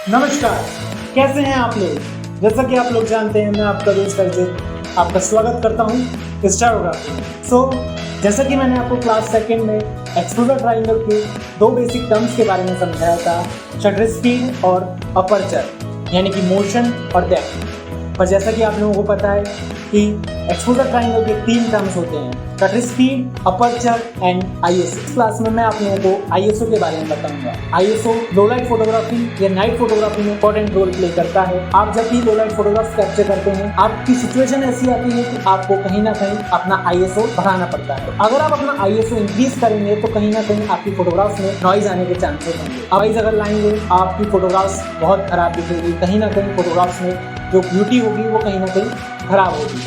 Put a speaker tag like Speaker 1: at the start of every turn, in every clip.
Speaker 1: नमस्कार, कैसे हैं आप लोग। जैसा कि आप लोग जानते हैं, मैं आपका दोस्त अर्जुन आपका स्वागत करता हूं स्टारोग्राफी। जैसा कि मैंने आपको क्लास सेकंड में एक्सपोजर ट्रायंगल के दो बेसिक टर्म्स के बारे में समझाया था, शटर स्पीड और अपर्चर, यानी कि मोशन और डेप्थ। पर जैसा कि आप लोगों को पता है कि एक्सपोजर ट्रायंगल के तीन टर्म्स होते हैं, shutter speed, aperture and ISO. इस क्लास में मैं आप लोगों को आईएसओ के बारे में बताऊंगा। आईएसओ लो लाइट फोटोग्राफी या नाइट फोटोग्राफी में इंपॉर्टेंट रोल प्ले करता है। आप जब भी लो लाइट फोटोग्राफ्स कैप्चर करते हैं, आपकी सिचुएशन ऐसी आती है कि आपको कहीं ना कहीं अपना आईएसओ बढ़ाना पड़ता है। तो अगर आप अपना आईएसओ इंक्रीज करेंगे तो कहीं ना कहीं आपकी फोटोग्राफ्स में नॉइज आने के चांसेस होंगे। नॉइज अगर लाएंगे, आपकी फोटोग्राफ्स बहुत खराब दिखेगी। कहीं ना कहीं फोटोग्राफ्स में जो ब्यूटी होगी वो कहीं ना कहीं खराब होगी।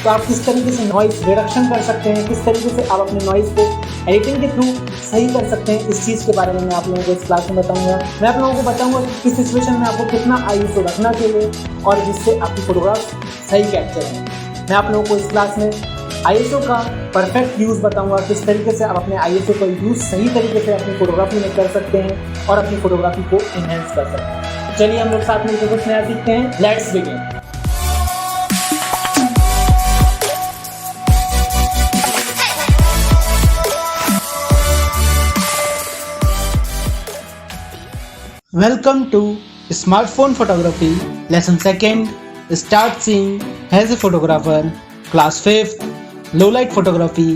Speaker 1: तो आप किस तरीके से नॉइज रिडक्शन कर सकते हैं, किस तरीके से आप अपने नॉइज को एडिटिंग के थ्रू सही कर सकते हैं, इस चीज़ के बारे में मैं आप लोगों को इस क्लास में बताऊंगा। मैं आप लोगों को बताऊंगा कि किस सिचुएशन में आपको कितना आईएसओ रखना चाहिए और जिससे आपकी फोटोग्राफ सही कैप्चर है। मैं आप लोगों को इस क्लास में आईएसओ का परफेक्ट यूज़ बताऊंगा, किस तरीके से आप अपने आईएसओ का यूज़ सही तरीके से अपनी फोटोग्राफी में कर सकते हैं और अपनी फोटोग्राफी को एनहेंस कर सकते हैं। चलिए हम लोग साथ मिलकर कुछ नया सीखते हैं। Let's begin. Welcome to Smartphone Photography Lesson 2nd Start Seeing as a Photographer Class 5th Low Light Photography।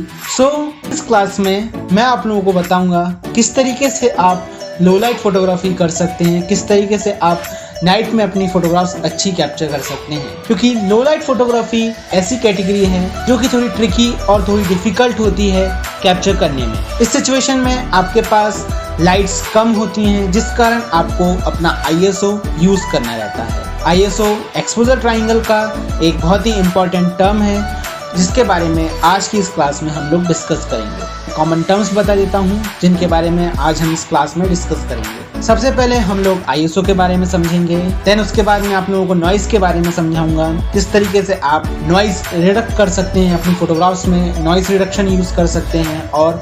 Speaker 1: इस क्लास में मैं आप लोगों को बताऊंगा किस तरीके से आप लो लाइट फोटोग्राफी कर सकते हैं, किस तरीके से आप नाइट में अपनी फोटोग्राफ्स अच्छी कैप्चर कर सकते हैं। क्योंकि लो लाइट फोटोग्राफी ऐसी कैटेगरी है जो कि थोड़ी ट्रिकी और थोड़ी डिफिकल्ट होती है कैप्चर करने में। इस सिचुएशन में आपके पास लाइट्स कम होती हैं, जिस कारण आपको अपना आईएसओ यूज करना रहता है। आईएसओ एक्सपोजर ट्रायंगल का एक बहुत ही इंपॉर्टेंट टर्म है, जिसके बारे में आज की इस क्लास में हम लोग डिस्कस करेंगे। कॉमन टर्म्स बता देता हूँ जिनके बारे में आज हम इस क्लास में डिस्कस करेंगे। सबसे पहले हम लोग आईएसओ के बारे में समझेंगे, देन उसके बाद मैं आप लोगों को नॉइज के बारे में समझाऊंगा, किस तरीके से आप नॉइज रिडक्ट कर सकते हैं अपनी फोटोग्राफ्स में, नॉइज रिडक्शन यूज कर सकते हैं और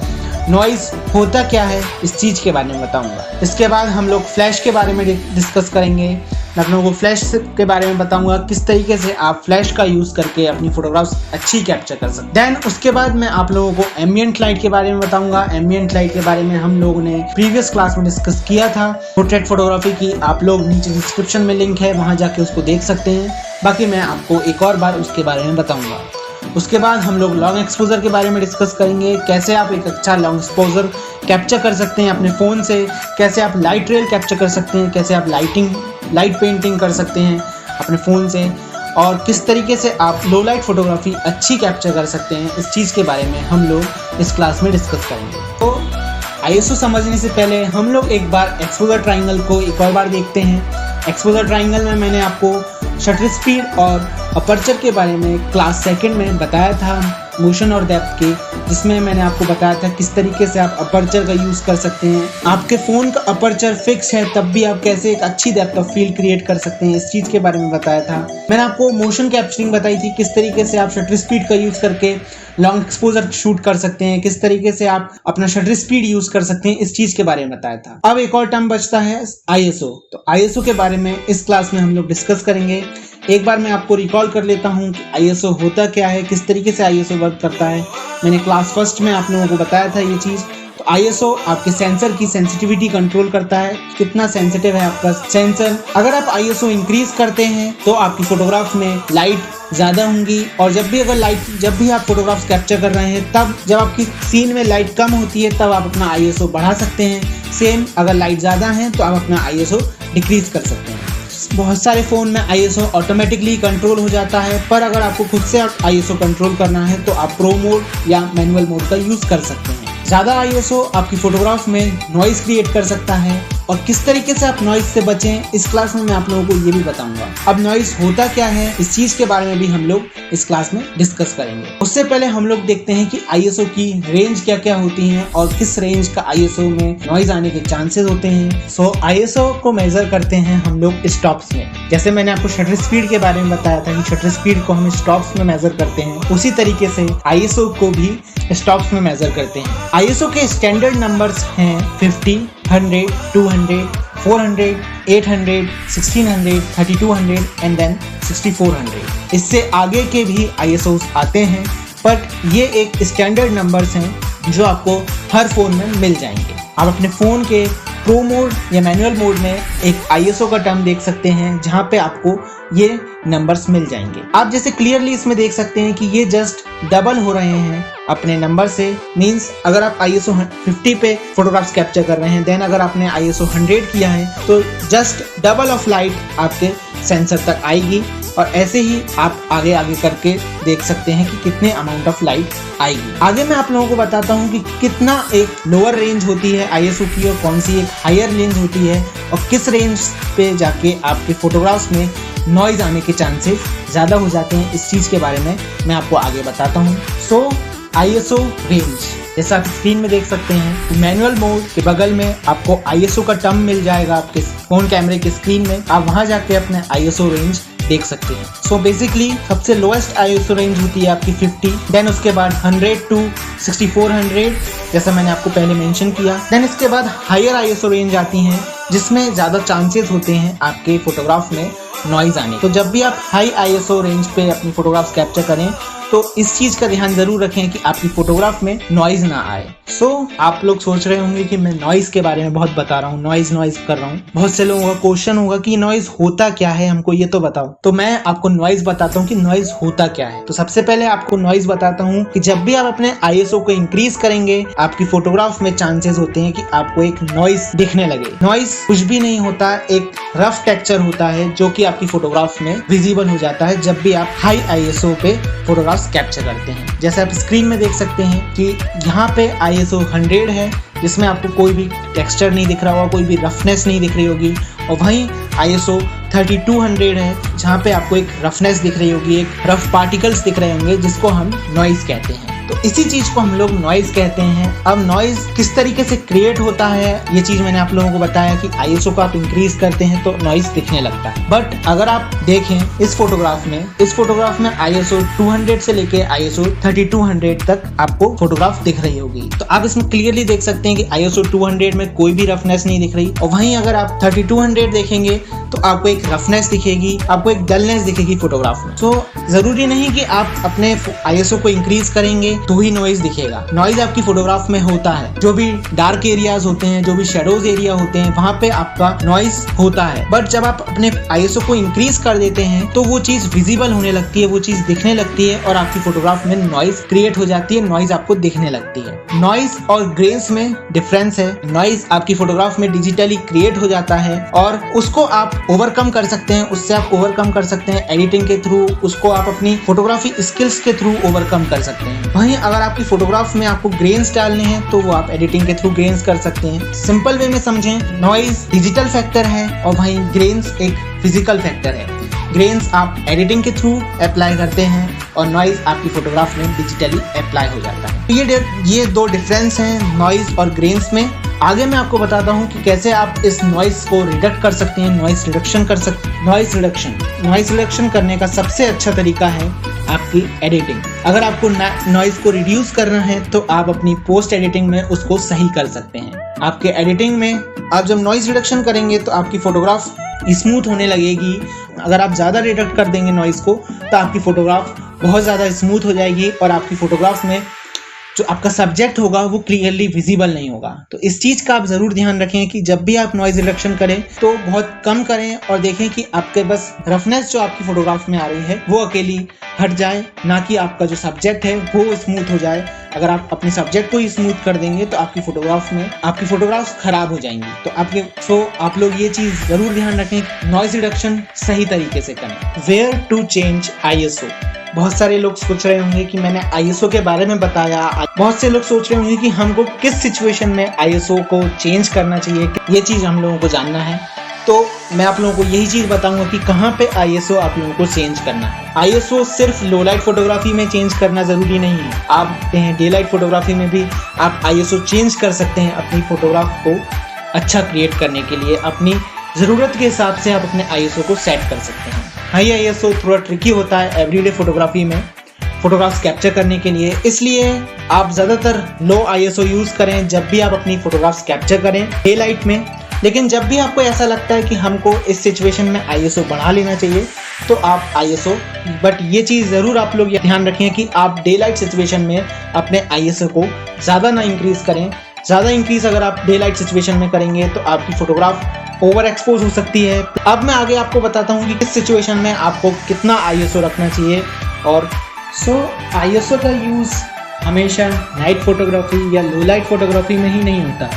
Speaker 1: नॉइज होता क्या है इस चीज के बारे में बताऊंगा। इसके बाद हम लोग फ्लैश के बारे में डिस्कस करेंगे। मैं आप लोगों को फ्लैश के बारे में बताऊंगा, किस तरीके से आप फ्लैश का यूज करके अपनी फोटोग्राफ्स अच्छी कैप्चर कर सकते हैं। देन उसके बाद मैं आप लोगों को एम्बिएंट लाइट के बारे में बताऊंगा। एम्बिएंट लाइट के बारे में हम लोगों ने प्रीवियस क्लास में डिस्कस किया था। पोर्ट्रेट फोटोग्राफी की आप लोग नीचे डिस्क्रिप्शन में लिंक है, वहां जाके उसको देख सकते हैं। बाकी मैं आपको एक और बार उसके बारे में बताऊंगा। उसके बाद हम लोग लॉन्ग एक्सपोजर के बारे में डिस्कस करेंगे, कैसे आप एक अच्छा लॉन्ग एक्सपोजर कैप्चर कर सकते हैं अपने फ़ोन से, कैसे आप लाइट रेल कैप्चर कर सकते हैं, कैसे आप लाइट पेंटिंग कर सकते हैं अपने फ़ोन से, और किस तरीके से आप लो लाइट फोटोग्राफी अच्छी कैप्चर कर सकते हैं। इस चीज़ के बारे में हम लोग इस क्लास में डिस्कस करेंगे। तो आईएसओ समझने से पहले हम लोग एक बार एक्सपोजर ट्रायंगल को एक और बार देखते हैं। एक्सपोजर ट्रायंगल में मैंने आपको शटर स्पीड और अपर्चर के बारे में क्लास सेकंड में बताया था, मोशन और डेप्थ के, जिसमें मैंने आपको बताया था किस तरीके से आप अपर्चर का यूज़ कर सकते हैं। आपके फ़ोन का अपर्चर फिक्स है तब भी आप कैसे एक अच्छी डेप्थ ऑफ फील्ड क्रिएट कर सकते हैं, इस चीज़ के बारे में बताया था। मैंने आपको मोशन कैप्चरिंग बताई थी, किस तरीके से आप शटर स्पीड का यूज़ करके लॉन्ग एक्सपोजर शूट कर सकते हैं, किस तरीके से आप अपना शटर स्पीड यूज़ कर सकते हैं, इस चीज़ के बारे में बताया था। अब एक और टर्म बचता है आईएसओ। तो आईएसओ के बारे में इस क्लास में हम लोग डिस्कस करेंगे। एक बार मैं आपको रिकॉल कर लेता हूं कि आईएसओ होता क्या है, किस तरीके से आईएसओ वर्क करता है। मैंने क्लास फर्स्ट में आप लोगों को बताया था ये चीज़। तो आईएसओ आपके सेंसर की सेंसिटिविटी कंट्रोल करता है, कितना सेंसिटिव है आपका सेंसर। अगर आप आईएसओ इंक्रीज करते हैं तो आपकी फोटोग्राफ में लाइट ज़्यादा होंगी, और जब भी आप फोटोग्राफ्स कैप्चर कर रहे हैं, तब जब आपकी सीन में लाइट कम होती है तब आप अपना आईएसओ बढ़ा सकते हैं। सेम अगर लाइट ज़्यादा है तो आप अपना आईएसओ डिक्रीज कर सकते हैं। बहुत सारे फ़ोन में आईएसओ ऑटोमेटिकली कंट्रोल हो जाता है, पर अगर आपको खुद से आईएसओ कंट्रोल करना है तो आप प्रो मोड या मैनुअल मोड का यूज़ कर सकते हैं। ज़्यादा आईएसओ आपकी फोटोग्राफ में नॉइज़ क्रिएट कर सकता है, और किस तरीके से आप नॉइज़ से बचें इस क्लास में मैं आप लोगों को ये भी बताऊंगा। अब नॉइज़ होता क्या है, इस चीज़ के बारे में भी हम लोग इस क्लास में डिस्कस करेंगे। उससे पहले हम लोग देखते हैं कि आईएसओ की रेंज क्या क्या होती हैं और किस रेंज का आईएसओ में नॉइज़ आने के चांसेस होते हैं। आईएसओ को मेजर करते हैं हम लोग स्टॉप्स में। जैसे मैंने आपको शटर स्पीड के बारे में बताया था कि शटर स्पीड को हम स्टॉप्स में मेजर करते हैं, उसी तरीके से आईएसओ को भी स्टॉप्स में मेजर करते हैं। आईएसओ के स्टैंडर्ड नंबर्स हैं 50, 100, 200, 400, 800, 1600, 3200 एंड देन 6400। इससे आगे के भी ISOs आते हैं, बट ये एक स्टैंडर्ड नंबर्स हैं जो आपको हर फ़ोन में मिल जाएंगे। आप अपने फ़ोन के प्रो मोड या मैनुअल मोड में एक ISO का टर्म देख सकते हैं जहाँ पे आपको ये नंबर्स मिल जाएंगे। आप जैसे क्लियरली इसमें देख सकते हैं कि ये जस्ट डबल हो रहे हैं अपने नंबर से। मींस अगर आप ISO 50 पे फोटोग्राफ्स कैप्चर कर रहे हैं, देन अगर आपने ISO 100 किया है तो जस्ट डबल ऑफ लाइट आपके सेंसर तक आएगी, और ऐसे ही आप आगे आगे करके देख सकते हैं कि कितने अमाउंट ऑफ लाइट आएगी। आगे मैं आप लोगों को बताता हूँ कि कितना एक लोअर रेंज होती है ISO की और कौन सी एक हायर रेंज होती है, और किस रेंज पे जाके आपके फोटोग्राफ्स में नॉइज आने के चांसेस ज़्यादा हो जाते हैं। इस चीज़ के बारे में मैं आपको आगे बताता हूँ। सो ISO रेंज, जैसा आप स्क्रीन में देख सकते हैं, मैनुअल मोड के बगल में आपको ISO का टर्म मिल जाएगा आपके फोन कैमरे की स्क्रीन में। आप वहां जाके अपने ISO रेंज देख सकते हैं। सो बेसिकली सबसे लोएस्ट ISO रेंज होती है आपकी 50, देन उसके बाद 100 to 6400 जैसा मैंने आपको पहले मेंशन किया। देन इसके बाद हायर ISO रेंज आती हैं जिसमें ज़्यादा चांसेस होते हैं आपके फोटोग्राफ में नॉइज आने। तो जब भी आप हाई ISO रेंज पे अपनी फोटोग्राफ्स कैप्चर करें तो इस चीज़ का ध्यान जरूर रखें कि आपकी फोटोग्राफ में नॉइज ना आए। सो आप लोग सोच रहे होंगे कि मैं नॉइज के बारे में बहुत बता रहा हूँ, नॉइज कर रहा हूँ। बहुत से लोगों का क्वेश्चन होगा कि नॉइज होता क्या है, हमको ये तो बताओ। तो मैं आपको नॉइज बताता हूँ कि नॉइज होता क्या है। तो सबसे पहले आपको नॉइज बताता हूँ कि जब भी आप अपने ISO को इंक्रीज करेंगे, आपकी फोटोग्राफ में चांसेस होते हैं कि आपको एक नॉइज दिखने लगे। नॉइज कुछ भी नहीं होता, एक रफ टेक्सचर होता है जो कि आपकी फोटोग्राफ में विजिबल हो जाता है जब भी आप हाई ISO पे फोटोग्राफ कैप्चर करते हैं। जैसे आप स्क्रीन में देख सकते हैं कि यहाँ पे ISO 100 है जिसमें आपको कोई भी टेक्सचर नहीं दिख रहा होगा, कोई भी रफनेस नहीं दिख रही होगी, और वहीं ISO 3200 है जहाँ पे आपको एक रफनेस दिख रही होगी, एक रफ पार्टिकल्स दिख रहे होंगे जिसको हम नॉइज कहते हैं। तो इसी चीज को हम लोग नॉइज कहते हैं। अब नॉइज किस तरीके से क्रिएट होता है ये चीज मैंने आप लोगों को बताया कि ISO को आप इंक्रीज करते हैं तो नॉइज दिखने लगता है। बट अगर आप देखें इस फोटोग्राफ में ISO 200 से लेके ISO 3200 तक आपको फोटोग्राफ दिख रही होगी। तो आप इसमें क्लियरली देख सकते हैं कि ISO 200 में कोई भी रफनेस नहीं दिख रही, और वहीं अगर आप 3200 देखेंगे तो आपको एक रफनेस दिखेगी, आपको एक डलनेस दिखेगी फोटोग्राफ में। तो जरूरी नहीं कि आप अपने ISO को इंक्रीज करेंगे तो ही नॉइज दिखेगा। नॉइज आपकी फोटोग्राफ में होता है, जो भी डार्क एरियाज होते हैं, जो भी शेडोज एरिया होते हैं, वहां पे आपका नॉइज होता है। बट जब आप अपने ISO को इंक्रीज कर देते हैं तो वो चीज विजिबल होने लगती है, वो चीज दिखने लगती है, और आपकी फोटोग्राफ में नॉइज क्रिएट हो जाती है, नॉइज आपको दिखने लगती है। नॉइज और ग्रेन्स में डिफरेंस है। नॉइज आपकी फोटोग्राफ में डिजिटली क्रिएट हो जाता है और उसको आप ओवरकम कर सकते हैं, उससे आप ओवरकम कर सकते हैं एडिटिंग के थ्रू, उसको आप अपनी फोटोग्राफी स्किल्स के थ्रू ओवरकम कर सकते हैं। वहीं अगर आपकी फोटोग्राफ में आपको ग्रेन्स डालने हैं तो वो आप एडिटिंग के थ्रू ग्रेन्स कर सकते हैं। सिंपल वे में समझें, नॉइज डिजिटल फैक्टर है और वहीं ग्रेन्स एक फिजिकल फैक्टर है। ग्रेन्स आप एडिटिंग के थ्रू अप्लाई करते हैं और नॉइज आपकी फोटोग्राफ में डिजिटली अप्लाई हो जाता है। तो ये दो डिफरेंस हैं नॉइज और ग्रेन्स में। आगे मैं आपको बताता हूँ कि कैसे आप इस नॉइज को रिडक्ट कर सकते हैं, नॉइज रिडक्शन कर सकते हैं। नॉइज रिडक्शन करने का सबसे अच्छा तरीका है आपकी एडिटिंग। अगर आपको नॉइज को रिड्यूस करना है तो आप अपनी पोस्ट एडिटिंग में उसको सही कर सकते हैं। आपके एडिटिंग में आप जब नॉइज रिडक्शन करेंगे तो आपकी फोटोग्राफ स्मूथ होने लगेगी। अगर आप ज़्यादा रिडक्ट कर देंगे नॉइज को तो आपकी फोटोग्राफ बहुत ज़्यादा स्मूथ हो जाएगी और आपकी फोटोग्राफ में जो आपका सब्जेक्ट होगा वो क्लियरली विजिबल नहीं होगा। तो इस चीज़ का आप ज़रूर ध्यान रखें कि जब भी आप नॉइज रिडक्शन करें तो बहुत कम करें और देखें कि आपके बस रफनेस जो आपकी फोटोग्राफ में आ रही है वो अकेली हट जाए, ना कि आपका जो सब्जेक्ट है वो स्मूथ हो जाए। अगर आप अपने सब्जेक्ट को ही स्मूथ कर देंगे तो आपकी फोटोग्राफ्स खराब हो जाएंगी। तो आप लोग ये चीज़ ज़रूर ध्यान रखें, नॉइज रिडक्शन सही तरीके से करें। Where to change ISO। बहुत सारे लोग सोच रहे होंगे कि मैंने ISO के बारे में बताया। बहुत से लोग सोच रहे होंगे कि हमको किस सिचुएशन में ISO को चेंज करना चाहिए, ये चीज़ हम लोगों को जानना है। तो मैं आप लोगों को यही चीज़ बताऊंगा कि कहाँ पे ISO आप लोगों को चेंज करना है। ISO सिर्फ लो लाइट फोटोग्राफी में चेंज करना ज़रूरी नहीं है। आप डे लाइट फोटोग्राफी में भी आप ISO चेंज कर सकते हैं अपनी फोटोग्राफ को अच्छा क्रिएट करने के लिए। अपनी ज़रूरत के हिसाब से आप अपने ISO को सेट कर सकते हैं। हाई ISO थोड़ा ट्रिकी होता है एवरीडे फोटोग्राफी में फोटोग्राफ्स कैप्चर करने के लिए, इसलिए आप ज़्यादातर लो ISO यूज़ करें जब भी आप अपनी फोटोग्राफ्स कैप्चर करें। डे लाइट में लेकिन जब भी आपको ऐसा लगता है कि हमको इस सिचुएशन में ISO बढ़ा लेना चाहिए तो आप ISO, बट ये चीज़ ज़रूर आप लोग ध्यान रखें कि आप डे लाइट सिचुएशन में अपने ISO को ज़्यादा ना इंक्रीज़ करें। ज़्यादा इंक्रीज़ अगर आप डे लाइट सिचुएशन में करेंगे तो आपकी फ़ोटोग्राफ ओवर एक्सपोज हो सकती है। अब मैं आगे आपको बताता हूँ कि किस सिचुएशन में आपको कितना ISO रखना चाहिए। और ISO का यूज़ हमेशा नाइट फोटोग्राफी या लो लाइट फोटोग्राफी में ही नहीं होता।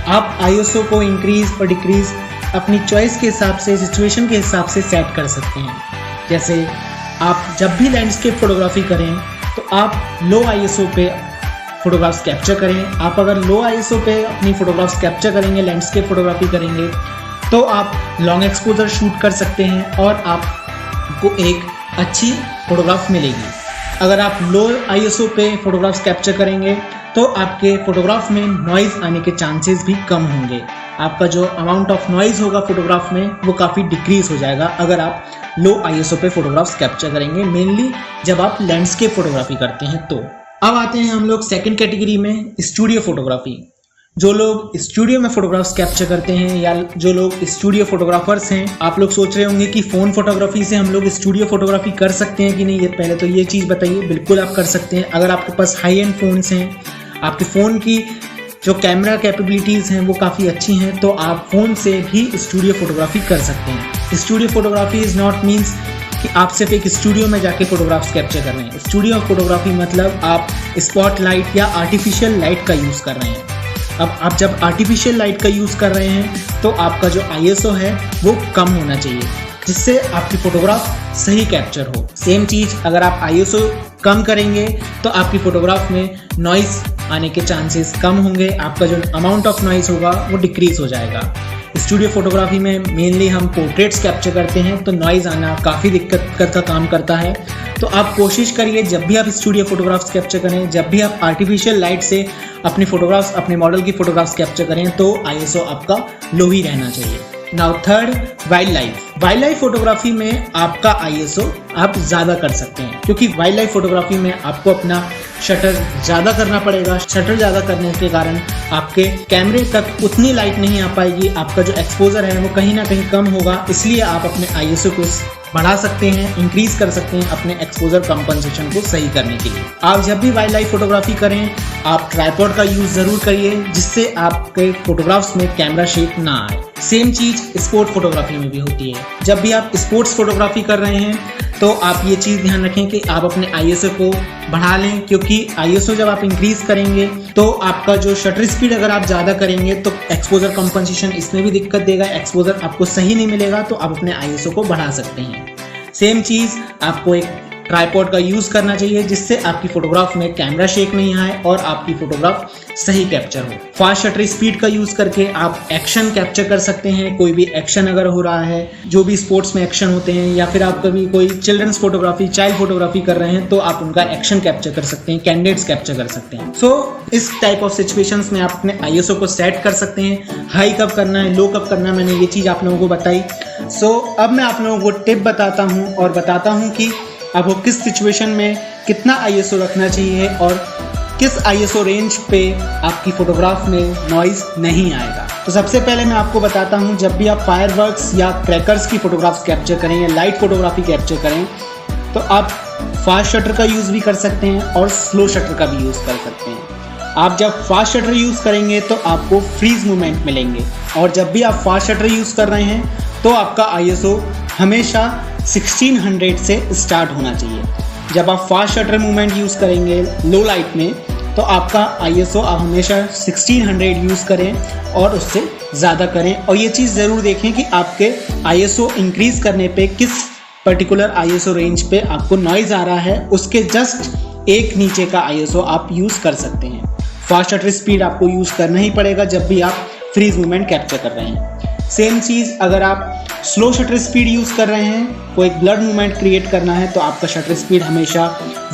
Speaker 1: आप ISO को इंक्रीज़ और डिक्रीज़ अपनी चॉइस के हिसाब से, सिचुएशन के हिसाब से सेट कर सकते हैं। जैसे आप जब भी लैंडस्केप फोटोग्राफी करें तो आप लो ISO पे फ़ोटोग्राफ्स कैप्चर करें। आप अगर लो ISO पे अपनी फ़ोटोग्राफ्स कैप्चर करेंगे, लैंडस्केप फोटोग्राफी करेंगे, तो आप लॉन्ग एक्सपोजर शूट कर सकते हैं और आपको एक अच्छी फ़ोटोग्राफ मिलेगी। अगर आप लो ISO पे फ़ोटोग्राफ्स कैप्चर करेंगे तो आपके फ़ोटोग्राफ में नॉइज़ आने के चांसेस भी कम होंगे। आपका जो अमाउंट ऑफ नॉइज़ होगा फ़ोटोग्राफ में वो काफ़ी डिक्रीज़ हो जाएगा अगर आप लो ISO पे फ़ोटोग्राफ्स कैप्चर करेंगे, मेनली जब आप लैंडस्केप फोटोग्राफी करते हैं। तो अब आते हैं हम लोग सेकंड कैटेगरी में, स्टूडियो फोटोग्राफी। जो लोग स्टूडियो में फोटोग्राफ्स कैप्चर करते हैं या जो लोग स्टूडियो फोटोग्राफर्स हैं, आप लोग सोच रहे होंगे कि फ़ोन फोटोग्राफी से हम लोग स्टूडियो फोटोग्राफी कर सकते हैं कि नहीं। ये पहले तो ये चीज़ बताइए। बिल्कुल आप कर सकते हैं। अगर आपके पास हाई एंड फ़ोन्स हैं, आपके फ़ोन की जो कैमरा कैपेबिलिटीज़ हैं वो काफ़ी अच्छी हैं, तो आप फ़ोन से भी स्टूडियो फोटोग्राफी कर सकते हैं। Studio photography is not means कि आप सिर्फ एक स्टूडियो में जाके फ़ोटोग्राफ्स कैप्चर कर रहे हैं। स्टूडियो फोटोग्राफी मतलब आप स्पॉट लाइट या आर्टिफिशियल लाइट का यूज़ कर रहे हैं। अब आप जब आर्टिफिशियल लाइट का यूज़ कर रहे हैं तो आपका जो ISO है वो कम होना चाहिए, जिससे आपकी फ़ोटोग्राफ सही कैप्चर हो। सेम चीज़ अगर आप ISO कम करेंगे तो आपकी फ़ोटोग्राफ में नॉइज़ आने के चांसेस कम होंगे, आपका जो अमाउंट ऑफ नॉइज़ होगा वो डिक्रीज़ हो जाएगा। स्टूडियो फोटोग्राफी में मेनली हम पोर्ट्रेट्स कैप्चर करते हैं तो नॉइज़ आना काफ़ी दिक्कत का काम करता है। तो आप कोशिश करिए जब भी आप स्टूडियो फोटोग्राफ्स कैप्चर करें, जब भी आप आर्टिफिशियल लाइट से अपनी फ़ोटोग्राफ्स, अपने मॉडल की फ़ोटोग्राफ्स कैप्चर करें तो ISO आपका लो ही रहना चाहिए। Now third, wild life. Wild life photography में आपका ISO आप ज़्यादा कर सकते हैं, क्योंकि वाइल्ड लाइफ फोटोग्राफी में आपको अपना शटर ज़्यादा करना पड़ेगा। शटर ज़्यादा करने के कारण आपके कैमरे तक उतनी लाइट नहीं आ पाएगी, आपका जो एक्सपोजर है वो कहीं ना कहीं कम होगा। इसलिए आप अपने ISO को बढ़ा सकते हैं, इंक्रीज़ कर सकते हैं अपने एक्सपोजर कंपनसेशन को सही करने के लिए। आप जब भी वाइल्ड लाइफ फोटोग्राफी करें आप ट्राइपॉड का यूज़ ज़रूर करिए, जिससे आपके फोटोग्राफ्स में कैमरा शेक ना आए। सेम चीज़ स्पोर्ट फोटोग्राफी में भी होती है। जब भी आप स्पोर्ट्स फोटोग्राफी कर रहे हैं तो आप ये चीज़ ध्यान रखें कि आप अपने ISO को बढ़ा लें, क्योंकि ISO जब आप इंक्रीज़ करेंगे तो आपका जो शटर स्पीड अगर आप ज़्यादा करेंगे तो एक्सपोजर कंपनसेशन इसमें भी दिक्कत देगा, एक्सपोजर आपको सही नहीं मिलेगा, तो आप अपने ISO को बढ़ा सकते हैं। सेम चीज़ आपको एक ट्राइपॉड का यूज़ करना चाहिए, जिससे आपकी फ़ोटोग्राफ में कैमरा शेक नहीं आए और आपकी फ़ोटोग्राफ सही कैप्चर हो। फास्ट शटर स्पीड का यूज़ करके आप एक्शन कैप्चर कर सकते हैं। कोई भी एक्शन अगर हो रहा है, जो भी स्पोर्ट्स में एक्शन होते हैं, या फिर आप कभी कोई चिल्ड्रंस फोटोग्राफी, चाइल्ड फोटोग्राफी कर रहे हैं तो आप उनका एक्शन कैप्चर कर सकते हैं, कैंडिडेट्स कैप्चर कर सकते हैं। सो इस टाइप ऑफ सिचुएशंस में आप अपने ISO को सेट कर सकते हैं। हाई कब करना है, लो कब करना है, मैंने ये चीज़ आप लोगों को बताई। सो अब मैं आप लोगों को टिप बताता हूँ और बताता हूँ कि आपको किस सिचुएशन में कितना ISO रखना चाहिए और किस ISO रेंज पे आपकी फ़ोटोग्राफ में नॉइज़ नहीं आएगा। तो सबसे पहले मैं आपको बताता हूँ, जब भी आप फायरवर्क्स या क्रैकर्स की फ़ोटोग्राफ्स कैप्चर करें या लाइट फोटोग्राफी कैप्चर करें तो आप फास्ट शटर का यूज़ भी कर सकते हैं और स्लो शटर का भी यूज़ कर सकते हैं। आप जब फास्ट शटर यूज़ करेंगे तो आपको फ्रीज मूवमेंट मिलेंगे, और जब भी आप फास्ट शटर यूज़ कर रहे हैं तो आपका ISO हमेशा 1600 से स्टार्ट होना चाहिए। जब आप फास्ट शटर मूवमेंट यूज़ करेंगे लो लाइट में तो आपका ISO आप हमेशा 1600 यूज़ करें और उससे ज़्यादा करें। और ये चीज़ ज़रूर देखें कि आपके ISO इंक्रीज़ करने पे किस पर्टिकुलर ISO रेंज पे आपको नॉइज़ आ रहा है, उसके जस्ट एक नीचे का ISO आप यूज़ कर सकते हैं। फास्ट शटर स्पीड आपको यूज़ करना ही पड़ेगा जब भी आप फ्रीज मूवमेंट कैप्चर कर रहे हैं। सेम चीज़ अगर आप स्लो शटर स्पीड यूज़ कर रहे हैं, कोई ब्लड मूवमेंट क्रिएट करना है, तो आपका शटर स्पीड हमेशा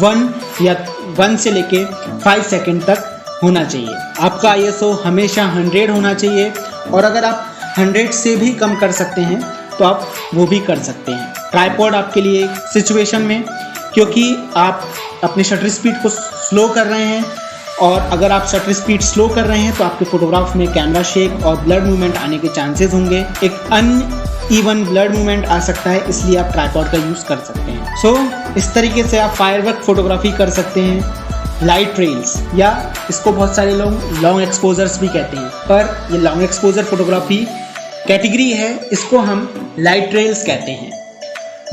Speaker 1: 1 से लेके 5 सेकंड तक होना चाहिए। आपका ISO हमेशा 100 होना चाहिए, और अगर आप 100 से भी कम कर सकते हैं तो आप वो भी कर सकते हैं। ट्राइपॉड आपके लिए सिचुएशन में, क्योंकि आप अपने शटर स्पीड को स्लो कर रहे हैं और अगर आप शटर स्पीड स्लो कर रहे हैं तो आपके फोटोग्राफ में कैमरा शेक और ब्लड मूवमेंट आने के चांसेस होंगे। एक अनइवन ब्लड मूवमेंट आ सकता है, इसलिए आप ट्राइपॉड का यूज़ कर सकते हैं। सो इस तरीके से आप फायरवर्क फोटोग्राफी कर सकते हैं। लाइट ट्रेल्स, या इसको बहुत सारे लोग लॉन्ग एक्सपोजर्स भी कहते हैं, पर ये लॉन्ग एक्सपोजर फोटोग्राफी कैटेगरी है, इसको हम लाइट ट्रेल्स कहते हैं।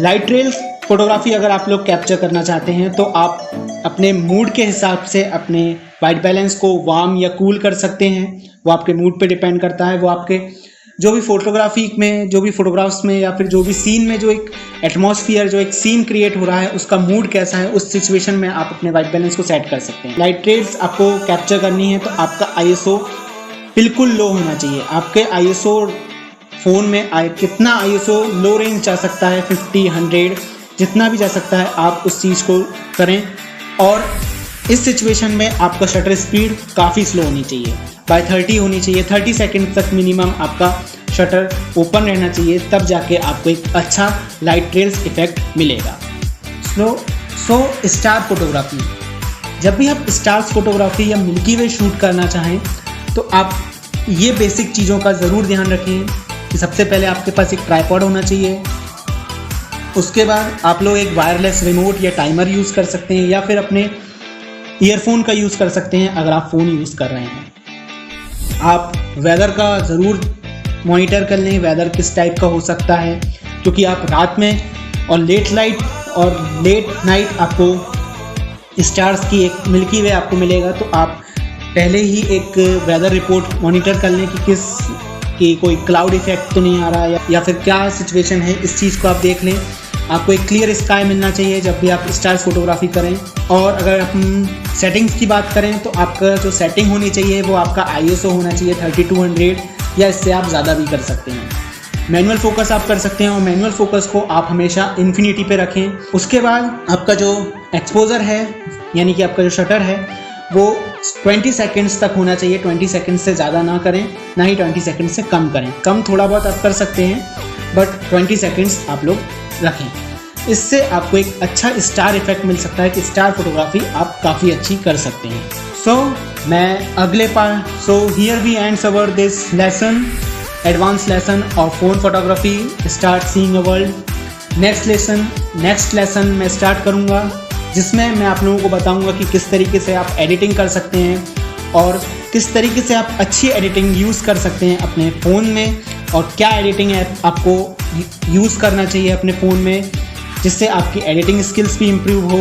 Speaker 1: लाइट ट्रेल्स फोटोग्राफी अगर आप लोग कैप्चर करना चाहते हैं तो आप अपने मूड के हिसाब से अपने वाइट बैलेंस को वार्म या कूल कर सकते हैं। वो आपके मूड पे डिपेंड करता है। वो आपके जो भी फोटोग्राफी में, जो भी फोटोग्राफ्स में, या फिर जो भी सीन में जो एक एटमॉस्फेयर, जो एक सीन क्रिएट हो रहा है, उसका मूड कैसा है, उस सिचुएशन में आप अपने वाइट बैलेंस को सेट कर सकते हैं। लाइट ट्रेल्स आपको कैप्चर करनी है तो आपका ISO बिल्कुल लो होना चाहिए। आपके ISO फ़ोन में कितना ISO लो रेंज जा सकता है, 50, 100, जितना भी जा सकता है आप उस चीज़ को करें। और इस सिचुएशन में आपका शटर स्पीड काफ़ी स्लो होनी चाहिए, बाय 30 होनी चाहिए। 30 सेकंड तक मिनिमम आपका शटर ओपन रहना चाहिए, तब जाके आपको एक अच्छा लाइट ट्रेल्स इफेक्ट मिलेगा। सो स्टार फोटोग्राफी, जब भी आप स्टार्स फोटोग्राफी या मिल्की वे शूट करना चाहें तो आप ये बेसिक चीज़ों का ज़रूर ध्यान रखें कि सबसे पहले आपके पास एक ट्राइपॉड होना चाहिए। उसके बाद आप लोग एक वायरलेस रिमोट या टाइमर यूज़ कर सकते हैं, या फिर अपने ईयरफोन का यूज़ कर सकते हैं अगर आप फ़ोन यूज़ कर रहे हैं। आप वेदर का ज़रूर मॉनिटर कर लें, वेदर किस टाइप का हो सकता है, क्योंकि आप रात में और लेट नाइट आपको स्टार्स की एक मिल्की वे आपको मिलेगा। तो आप पहले ही एक वेदर रिपोर्ट मॉनिटर कर लें कि कोई क्लाउड इफेक्ट तो नहीं आ रहा है, या फिर क्या सिचुएशन है, इस चीज़ को आप देख लें। आपको एक क्लियर स्काई मिलना चाहिए जब भी आप स्टार्स फोटोग्राफी करें। और अगर हम सेटिंग्स की बात करें तो आपका जो सेटिंग होनी चाहिए वो आपका ISO होना चाहिए 3200, या इससे आप ज़्यादा भी कर सकते हैं। मैनुअल फोकस आप कर सकते हैं, और मैनुअल फोकस को आप हमेशा इन्फिनिटी पे रखें। उसके बाद आपका जो एक्सपोजर है, यानी कि आपका जो शटर है, वो 20 सेकंड्स तक होना चाहिए। 20 सेकंड से ज़्यादा ना करें, ना ही 20 सेकंड से कम करें। कम थोड़ा बहुत आप कर सकते हैं, बट 20 सेकंड्स आप लोग रखें। इससे आपको एक अच्छा स्टार इफेक्ट मिल सकता है कि स्टार फोटोग्राफी आप काफ़ी अच्छी कर सकते हैं। मैं अगले so here we ends our this lesson, advance lesson of phone photography, start seeing a world. Next lesson मैं स्टार्ट करूँगा, जिसमें मैं आप लोगों को बताऊंगा कि किस तरीके से आप एडिटिंग कर सकते हैं और किस तरीके से आप अच्छी एडिटिंग यूज़ कर सकते हैं अपने फ़ोन में, और क्या एडिटिंग ऐप आपको यूज़ करना चाहिए अपने फ़ोन में, जिससे आपकी एडिटिंग स्किल्स भी इम्प्रूव हो।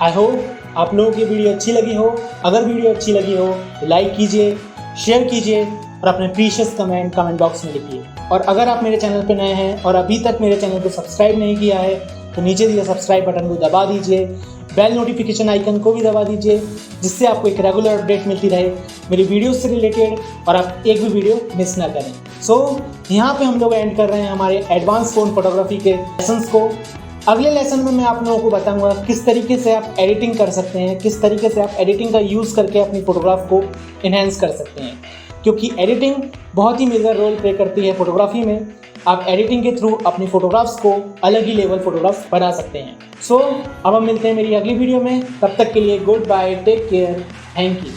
Speaker 1: आई होप आप लोगों की वीडियो अच्छी लगी हो। अगर वीडियो अच्छी लगी हो तो लाइक कीजिए, शेयर कीजिए और अपने प्रीशियस कमेंट बॉक्स में लिखिए। और अगर आप मेरे चैनल पर नए हैं और अभी तक मेरे चैनल को सब्सक्राइब नहीं किया है तो नीचे दिए सब्सक्राइब बटन को दबा दीजिए, बेल नोटिफिकेशन आइकन को भी दबा दीजिए, जिससे आपको एक रेगुलर अपडेट मिलती रहे मेरी वीडियोस से रिलेटेड, और आप एक भी वीडियो मिस ना करें। यहाँ पे हम लोग एंड कर रहे हैं हमारे एडवांस फ़ोन फोटोग्राफी के लेसन्स को। अगले लेसन में मैं आप लोगों को बताऊंगा किस तरीके से आप एडिटिंग कर सकते हैं, किस तरीके से आप एडिटिंग का यूज़ करके अपनी फ़ोटोग्राफ को इन्हेंस कर सकते हैं, क्योंकि एडिटिंग बहुत ही मेजर रोल प्ले करती है फोटोग्राफी में। आप एडिटिंग के थ्रू अपनी फोटोग्राफ्स को अलग ही लेवल फोटोग्राफ्स बना सकते हैं। अब हम मिलते हैं मेरी अगली वीडियो में। तब तक के लिए goodbye, take care, thank you.